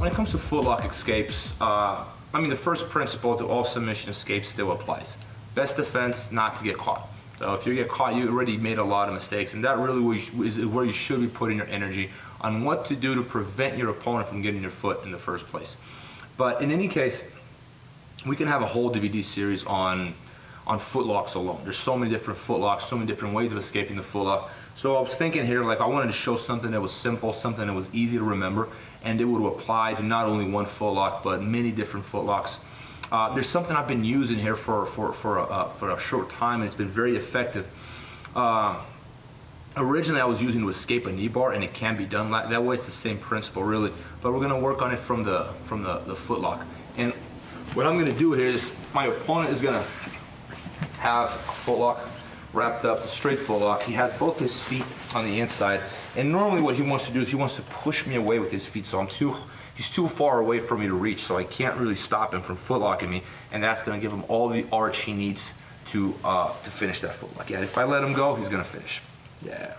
when it comes to footlock escapes, I mean, the first principle to all submission escapes still applies. Best defense, not to get caught. So if you get caught, you already made a lot of mistakes, and that really is where you should be putting your energy on what to do to prevent your opponent from getting your foot in the first place. But in any case, we can have a whole DVD series on footlocks alone. There's so many different footlocks, so many different ways of escaping the footlock. So I was thinking here, like I wanted to show something that was simple, something that was easy to remember, and it would apply to not only one footlock, but many different footlocks. There's something I've been using here for a short time, and it's been very effective. Originally, I was using to escape a knee bar, and it can be done that way. It's the same principle, really. But we're going to work on it from the footlock. And what I'm going to do here is my opponent is going to have a footlock wrapped up, it's a straight footlock. He has both his feet on the inside, and normally what he wants to do is he wants to push me away with his feet, so he's too far away for me to reach, so I can't really stop him from footlocking me, and that's going to give him all the arch he needs to finish that footlock. Yeah, if I let him go, he's going to finish. Yeah.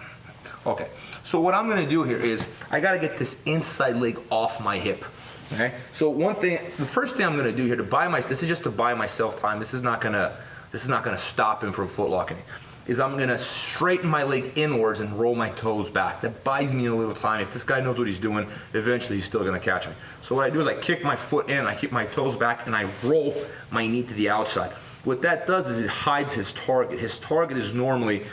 Okay. So what I'm going to do here is I got to get this inside leg off my hip. Okay. So the first thing I'm going to do here this is just to buy myself time. This is not going to stop him from footlocking me. Is I'm going to straighten my leg inwards and roll my toes back. That buys me a little time. If this guy knows what he's doing, eventually he's still going to catch me. So what I do is I kick my foot in, I keep my toes back, and I roll my knee to the outside. What that does is it hides his target. His target is normally,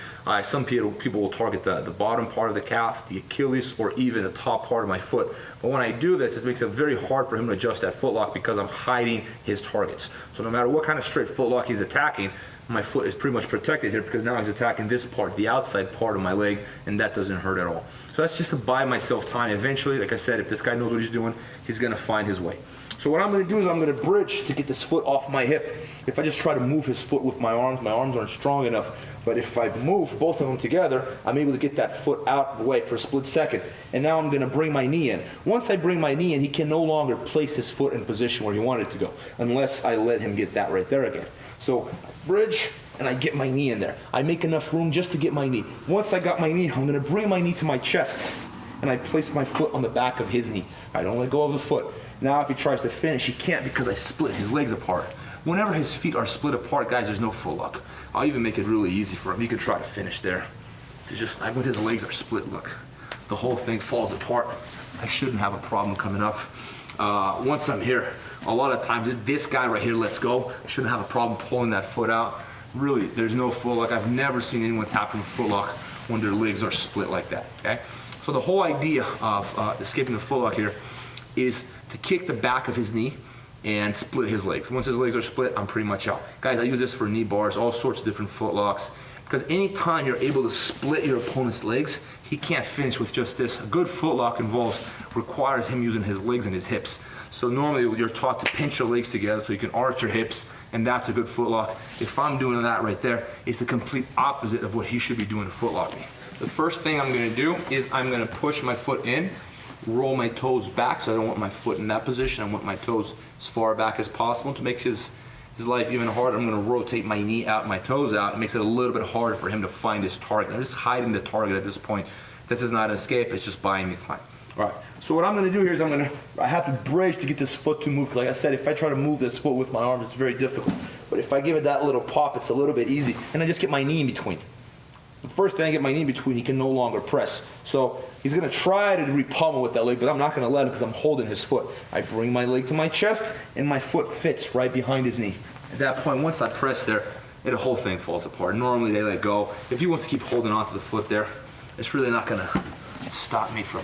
some people will target the bottom part of the calf, the Achilles, or even the top part of my foot. But when I do this, it makes it very hard for him to adjust that footlock because I'm hiding his targets. So no matter what kind of straight footlock he's attacking, my foot is pretty much protected here because now he's attacking this part, the outside part of my leg, and that doesn't hurt at all. So that's just to buy myself time. Eventually, like I said, if this guy knows what he's doing, he's going to find his way. So what I'm going to do is I'm going to bridge to get this foot off my hip. If I just try to move his foot with my arms aren't strong enough. But if I move both of them together, I'm able to get that foot out of the way for a split second. And now I'm going to bring my knee in. Once I bring my knee in, he can no longer place his foot in position where he wanted to go, unless I let him get that right there again. So I bridge, and I get my knee in there. I make enough room just to get my knee. Once I got my knee, I'm going to bring my knee to my chest, and I place my foot on the back of his knee. I don't let go of the foot. Now if he tries to finish, he can't because I split his legs apart. Whenever his feet are split apart, guys, there's no footlock. I'll even make it really easy for him. He can try to finish there. When his legs are split, look, the whole thing falls apart. I shouldn't have a problem coming up. Once I'm here, a lot of times this guy right here lets go. I shouldn't have a problem pulling that foot out. Really, there's no footlock. I've never seen anyone tap from a footlock when their legs are split like that, okay? So the whole idea of escaping the footlock here is to kick the back of his knee and split his legs. Once his legs are split, I'm pretty much out. Guys, I use this for knee bars, all sorts of different footlocks, because anytime you're able to split your opponent's legs, he can't finish with just this. A good footlock requires him using his legs and his hips. So normally you're taught to pinch your legs together so you can arch your hips, and that's a good footlock. If I'm doing that right there, it's the complete opposite of what he should be doing to footlock me. The first thing I'm going to do is I'm going to push my foot in, roll my toes back, so I don't want my foot in that position. I want my toes as far back as possible. To make his life even harder, I'm going to rotate my knee out, my toes out. It makes it a little bit harder for him to find his target. I'm just hiding the target at this point. This is not an escape, it's just buying me time. All right, so what I'm going to do here is I have to bridge to get this foot to move. Like I said, if I try to move this foot with my arm, it's very difficult. But if I give it that little pop, it's a little bit easy. And I just get my knee in between. The first thing I get my knee in between, he can no longer press. So he's going to try to repummel with that leg, but I'm not going to let him because I'm holding his foot. I bring my leg to my chest, and my foot fits right behind his knee. At that point, once I press there, the whole thing falls apart. Normally they let go. If he wants to keep holding on to the foot there, it's really not going to stop me from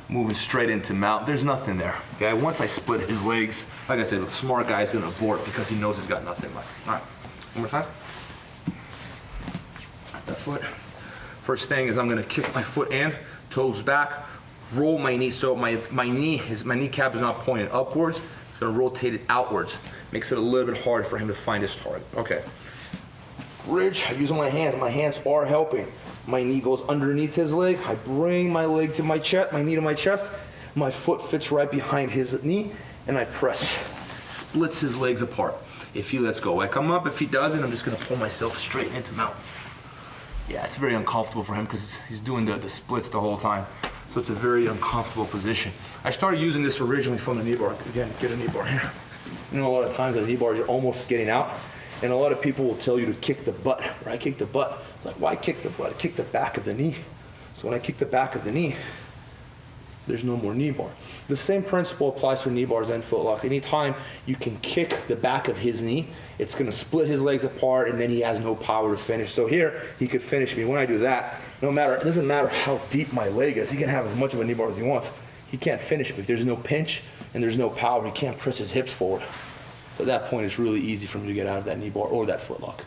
moving straight into mount. There's nothing there. Okay, once I split his legs, like I said, the smart guy is going to abort because he knows he's got nothing left. All right, one more time. That foot. First thing is I'm going to kick my foot in, toes back, roll my knee. So my kneecap is not pointed upwards. It's going to rotate it outwards. Makes it a little bit hard for him to find his target. Okay. Bridge. I'm using my hands. My hands are helping. My knee goes underneath his leg. I bring my leg to my chest, my knee to my chest. My foot fits right behind his knee, and I press. Splits his legs apart. If he lets go, I come up. If he doesn't, I'm just going to pull myself straight into mount. Yeah, it's very uncomfortable for him because he's doing the splits the whole time. So it's a very uncomfortable position. I started using this originally from the knee bar. Again, get a knee bar here. You know, a lot of times the knee bar, you're almost getting out. And a lot of people will tell you to kick the butt, right? Kick the butt. It's like, why kick the butt? I kick the back of the knee. So when I kick the back of the knee, there's no more knee bar. The same principle applies for knee bars and footlocks. Anytime you can kick the back of his knee, it's gonna split his legs apart and then he has no power to finish. So here, he could finish me. When I do that, it doesn't matter how deep my leg is, he can have as much of a knee bar as he wants. He can't finish me. There's no pinch and there's no power. He can't press his hips forward. So at that point, it's really easy for me to get out of that knee bar or that footlock.